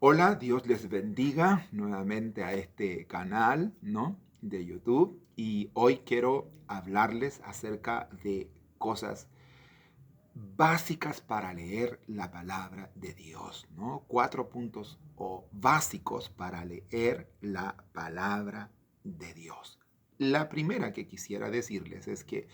Hola, Dios les bendiga nuevamente a este canal, ¿no? De YouTube. Y hoy quiero hablarles acerca de cosas básicas para leer la palabra de Dios, ¿no? 4 puntos o básicos para leer la palabra de Dios. La primera que quisiera decirles es que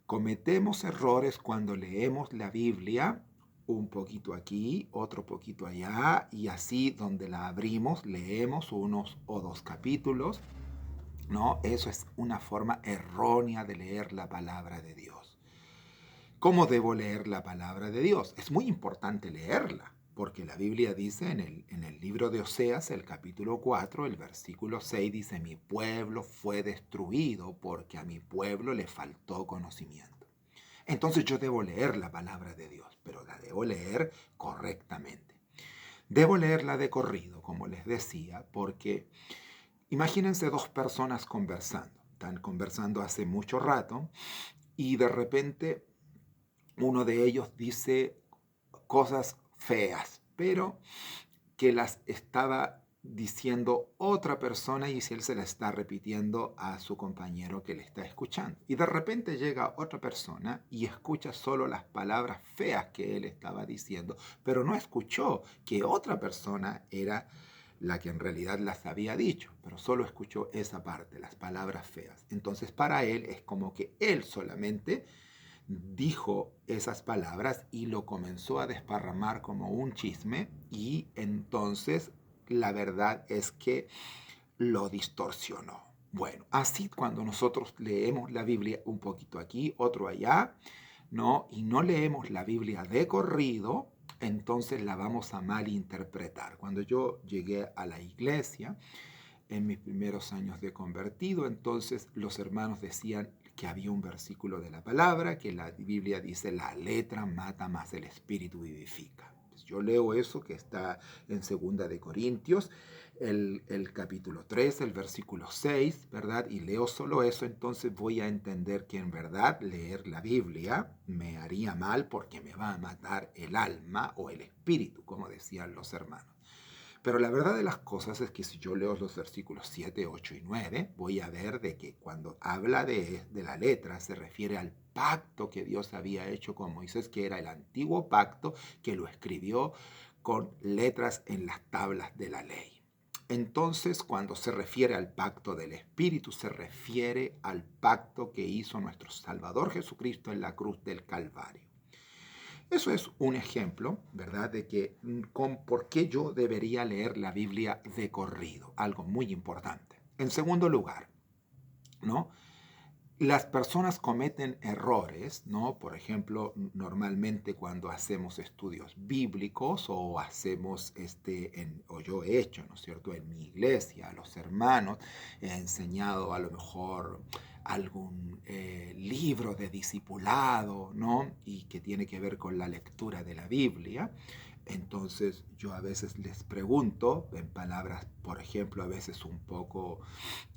cometemos errores cuando leemos la Biblia, un poquito aquí, otro poquito allá, y así donde la abrimos, leemos unos o dos capítulos, ¿no? Eso es una forma errónea de leer la palabra de Dios. ¿Cómo debo leer la palabra de Dios? Es muy importante leerla, porque la Biblia dice en el libro de Oseas, el capítulo 4, el versículo 6, dice, mi pueblo fue destruido porque a mi pueblo le faltó conocimiento. Entonces yo debo leer la palabra de Dios, pero la debo leer correctamente. Debo leerla de corrido, como les decía, porque imagínense dos personas conversando. Están conversando hace mucho rato y de repente uno de ellos dice cosas feas, pero que las estaba diciendo otra persona y si él se la está repitiendo a su compañero que le está escuchando. Y de repente llega otra persona y escucha solo las palabras feas que él estaba diciendo, pero no escuchó que otra persona era la que en realidad las había dicho, pero solo escuchó esa parte, las palabras feas. Entonces para él es como que él solamente dijo esas palabras y lo comenzó a desparramar como un chisme y entonces la verdad es que lo distorsionó. Bueno, así cuando nosotros leemos la Biblia un poquito aquí, otro allá, ¿no? Y no leemos la Biblia de corrido, entonces la vamos a malinterpretar. Cuando yo llegué a la iglesia, en mis primeros años de convertido, entonces los hermanos decían que había un versículo de la palabra, que la Biblia dice, la letra mata más el espíritu vivifica. Pues yo leo eso que está en Segunda de Corintios, el capítulo 3, el versículo 6, ¿verdad? Y leo solo eso, entonces voy a entender que en verdad leer la Biblia me haría mal porque me va a matar el alma o el espíritu, como decían los hermanos. Pero la verdad de las cosas es que si yo leo los versículos 7, 8 y 9, voy a ver de que cuando habla de la letra se refiere al pacto que Dios había hecho con Moisés, que era el antiguo pacto que lo escribió con letras en las tablas de la ley. Entonces, cuando se refiere al pacto del Espíritu, se refiere al pacto que hizo nuestro Salvador Jesucristo en la cruz del Calvario. Eso es un ejemplo, ¿verdad?, de que con por qué yo debería leer la Biblia de corrido, algo muy importante. En segundo lugar, ¿no? Las personas cometen errores, ¿no? Por ejemplo, normalmente cuando hacemos estudios bíblicos o hacemos, o yo he hecho, ¿no es cierto?, en mi iglesia, a los hermanos, he enseñado a lo mejor algún libro de discipulado, ¿no? Y que tiene que ver con la lectura de la Biblia. Entonces yo a veces les pregunto en palabras, por ejemplo, a veces un poco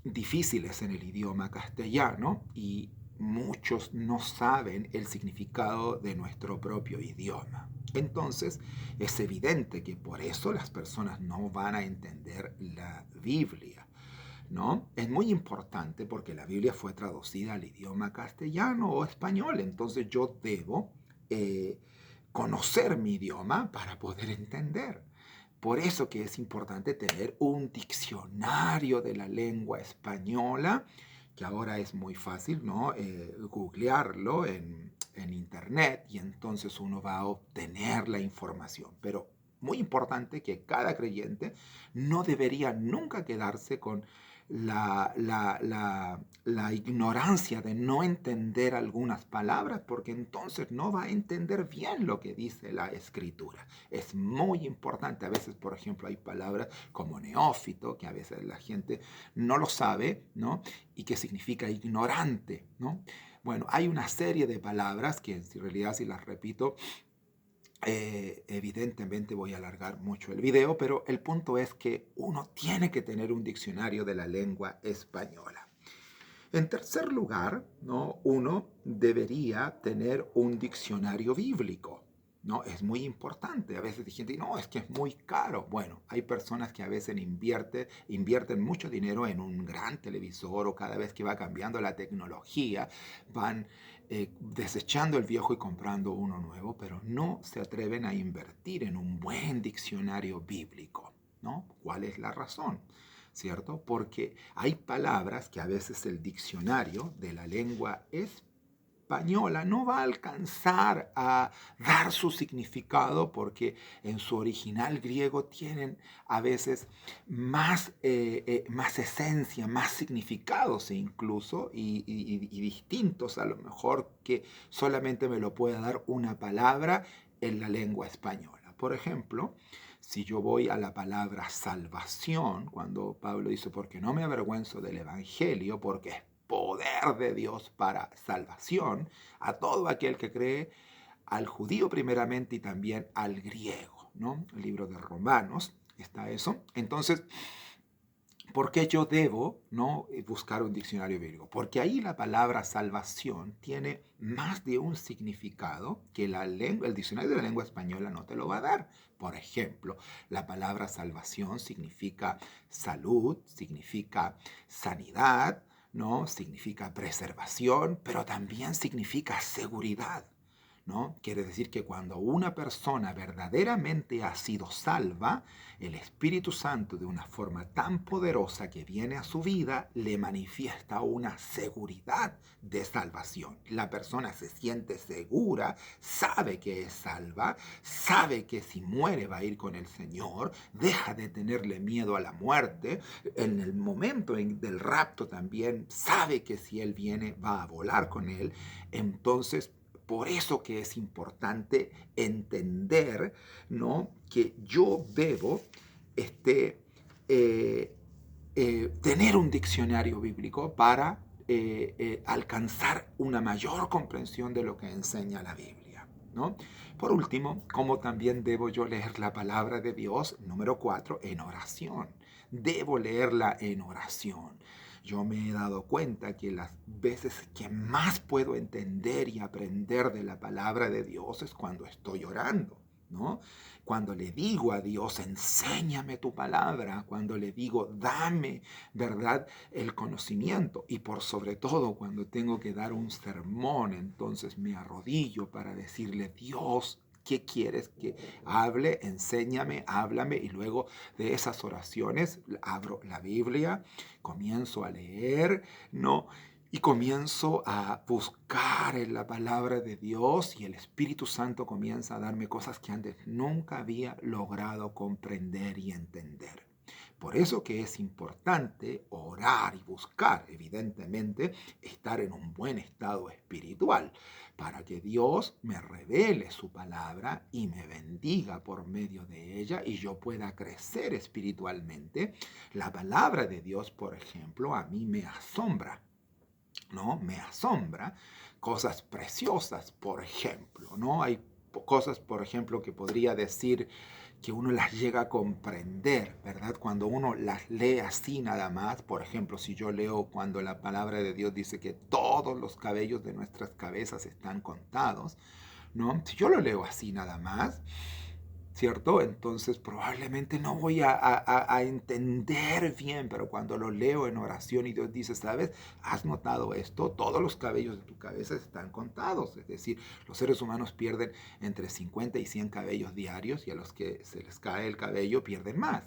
difíciles en el idioma castellano y muchos no saben el significado de nuestro propio idioma. Entonces es evidente que por eso las personas no van a entender la Biblia, ¿no? Es muy importante porque la Biblia fue traducida al idioma castellano o español, entonces yo debo eh, conocer mi idioma para poder entender. Por eso que es importante tener un diccionario de la lengua española, que ahora es muy fácil, ¿no? Googlearlo en internet y entonces uno va a obtener la información. Pero muy importante que cada creyente no debería nunca quedarse con la ignorancia de no entender algunas palabras, porque entonces no va a entender bien lo que dice la escritura. Es muy importante. A veces, por ejemplo, hay palabras como neófito, que a veces la gente no lo sabe, ¿no? Y que significa ignorante, ¿no? Bueno, hay una serie de palabras que en realidad, si las repito, evidentemente voy a alargar mucho el video, pero el punto es que uno tiene que tener un diccionario de la lengua española. En tercer lugar, ¿no? Uno debería tener un diccionario bíblico. ¿no? Es muy importante. A veces hay gente, no, es que es muy caro. Bueno, hay personas que a veces invierten mucho dinero en un gran televisor o cada vez que va cambiando la tecnología, van desechando el viejo y comprando uno nuevo, pero no se atreven a invertir en un buen diccionario bíblico, ¿no? ¿Cuál es la razón? ¿Cierto? Porque hay palabras que a veces el diccionario de la lengua española no va a alcanzar a dar su significado porque en su original griego tienen a veces más esencia, más significados incluso y distintos a lo mejor que solamente me lo pueda dar una palabra en la lengua española. Por ejemplo, si yo voy a la palabra salvación, cuando Pablo dice, porque no me avergüenzo del Evangelio, porque es poder de Dios para salvación a todo aquel que cree, al judío primeramente y también al griego, ¿no? El libro de Romanos está eso. Entonces, ¿por qué yo debo, no, buscar un diccionario bíblico? Porque ahí la palabra salvación tiene más de un significado que el diccionario de la lengua española no te lo va a dar. Por ejemplo, la palabra salvación significa salud, significa sanidad, ¿no? Significa preservación, pero también significa seguridad, ¿no? Quiere decir que cuando una persona verdaderamente ha sido salva, el Espíritu Santo de una forma tan poderosa que viene a su vida le manifiesta una seguridad de salvación. La persona se siente segura, sabe que es salva, sabe que si muere va a ir con el Señor, deja de tenerle miedo a la muerte. En el momento del rapto también sabe que si Él viene va a volar con Él. Entonces, por eso que es importante entender, ¿no?, que yo debo eh, tener un diccionario bíblico para alcanzar una mayor comprensión de lo que enseña la Biblia, ¿no? Por último, como también debo yo leer la palabra de Dios, número 4, en oración. Debo leerla en oración. Yo me he dado cuenta que las veces que más puedo entender y aprender de la palabra de Dios es cuando estoy orando, ¿no? Cuando le digo a Dios, enséñame tu palabra, cuando le digo, dame, ¿verdad?, el conocimiento. Y por sobre todo, cuando tengo que dar un sermón, entonces me arrodillo para decirle, Dios, ¿qué quieres que hable? Enséñame, háblame. Y luego de esas oraciones abro la Biblia, comienzo a leer, ¿no? Y comienzo a buscar en la palabra de Dios y el Espíritu Santo comienza a darme cosas que antes nunca había logrado comprender y entender. Por eso que es importante orar y buscar, evidentemente, estar en un buen estado espiritual, para que Dios me revele su palabra y me bendiga por medio de ella y yo pueda crecer espiritualmente. La palabra de Dios, por ejemplo, a mí me asombra, ¿no? Me asombra cosas preciosas, por ejemplo, ¿no? Hay cosas, por ejemplo, que podría decir que uno las llega a comprender, ¿verdad? Cuando uno las lee así nada más, por ejemplo, si yo leo cuando la palabra de Dios dice que todos los cabellos de nuestras cabezas están contados, ¿no? Si yo lo leo así nada más, ¿cierto? Entonces probablemente no voy a entender bien, pero cuando lo leo en oración y Dios dice, ¿sabes? ¿Has notado esto? Todos los cabellos de tu cabeza están contados. Es decir, los seres humanos pierden entre 50 y 100 cabellos diarios y a los que se les cae el cabello pierden más.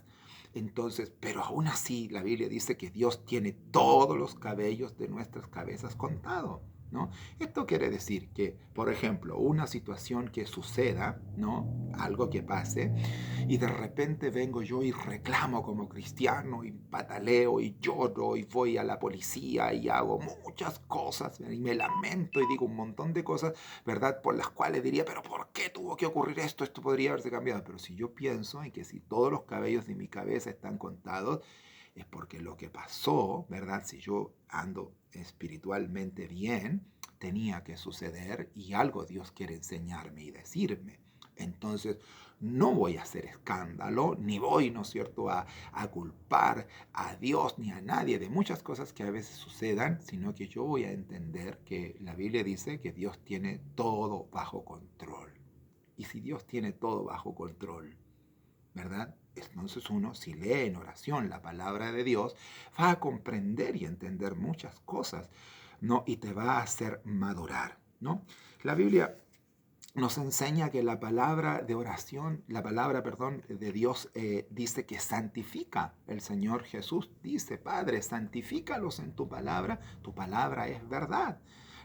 Entonces, pero aún así la Biblia dice que Dios tiene todos los cabellos de nuestras cabezas contados, ¿no? Esto quiere decir que, por ejemplo, una situación que suceda, ¿no?, algo que pase, y de repente vengo yo y reclamo como cristiano y pataleo y lloro y voy a la policía y hago muchas cosas y me lamento y digo un montón de cosas, ¿verdad?, por las cuales diría, pero ¿por qué tuvo que ocurrir esto? Esto podría haberse cambiado. Pero si yo pienso en que si todos los cabellos de mi cabeza están contados, es porque lo que pasó, ¿verdad? Si yo ando espiritualmente bien, tenía que suceder y algo Dios quiere enseñarme y decirme. Entonces, no voy a hacer escándalo, ni voy, ¿no es cierto?, a culpar a Dios ni a nadie de muchas cosas que a veces sucedan, sino que yo voy a entender que la Biblia dice que Dios tiene todo bajo control. y si Dios tiene todo bajo control, ¿verdad? Entonces uno, si lee en oración la palabra de Dios, va a comprender y entender muchas cosas, ¿no? Y te va a hacer madurar, ¿no? La Biblia nos enseña que la palabra de oración, perdón, de Dios dice que santifica. El Señor Jesús dice, Padre, santifícalos en tu palabra es verdad.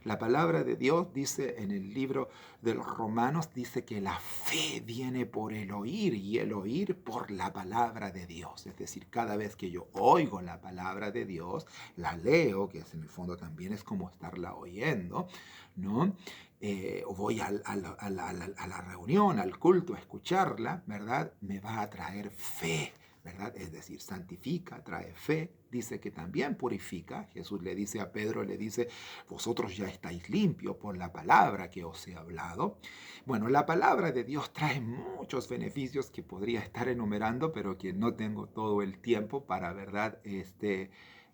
La palabra de Dios dice en el libro de los Romanos, dice que la fe viene por el oír y el oír por la palabra de Dios. Es decir, cada vez que yo oigo la palabra de Dios, la leo, que en el fondo también es como estarla oyendo, ¿no? O voy a la reunión, al culto, a escucharla, ¿verdad? Me va a traer fe, ¿verdad? Es decir, santifica, trae fe, dice que también purifica. Jesús le dice a Pedro, le dice, vosotros ya estáis limpios por la palabra que os he hablado. Bueno, la palabra de Dios trae muchos beneficios que podría estar enumerando, pero que no tengo todo el tiempo para, ¿verdad?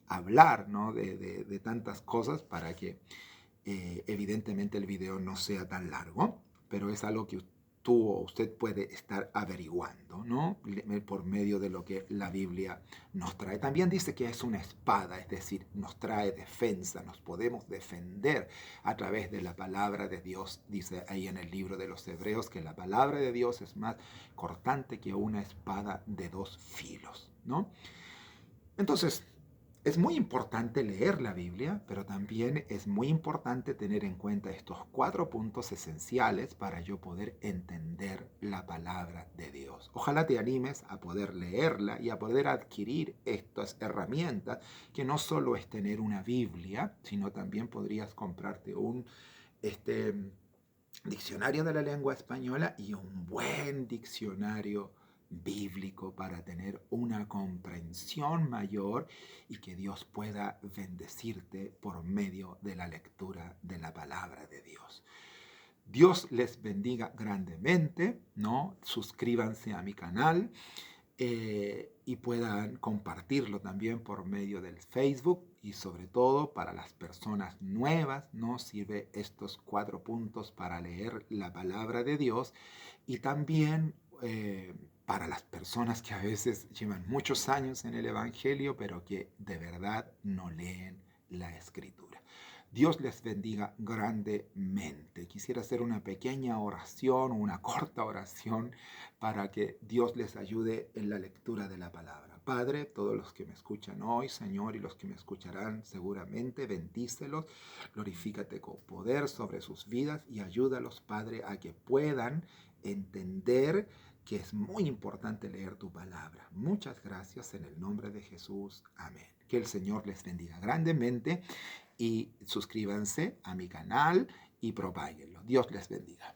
Hablar, ¿no? de tantas cosas para que evidentemente el video no sea tan largo, pero es algo que tú o usted puede estar averiguando, ¿no? Por medio de lo que la Biblia nos trae. También dice que es una espada, es decir, nos trae defensa, nos podemos defender a través de la palabra de Dios. Dice ahí en el libro de los Hebreos que la palabra de Dios es más cortante que una espada de dos filos, ¿no? Entonces, es muy importante leer la Biblia, pero también es muy importante tener en cuenta estos 4 puntos esenciales para yo poder entender la palabra de Dios. Ojalá te animes a poder leerla y a poder adquirir estas herramientas, que no solo es tener una Biblia, sino también podrías comprarte un diccionario de la lengua española y un buen diccionario bíblico para tener una comprensión mayor y que Dios pueda bendecirte por medio de la lectura de la palabra de Dios. Dios les bendiga grandemente, ¿no? Suscríbanse a mi canal y puedan compartirlo también por medio del Facebook, y sobre todo para las personas nuevas nos sirve estos 4 puntos para leer la palabra de Dios, y también para las personas que a veces llevan muchos años en el Evangelio pero que de verdad no leen la Escritura. Dios les bendiga grandemente. Quisiera hacer una pequeña oración, una corta oración, para que Dios les ayude en la lectura de la palabra. Padre, todos los que me escuchan hoy, Señor, y los que me escucharán seguramente, bendícelos, glorifícate con poder sobre sus vidas y ayúdalos, Padre, a que puedan entender que es muy importante leer tu palabra. Muchas gracias en el nombre de Jesús. Amén. Que el Señor les bendiga grandemente y suscríbanse a mi canal y propáguenlo. Dios les bendiga.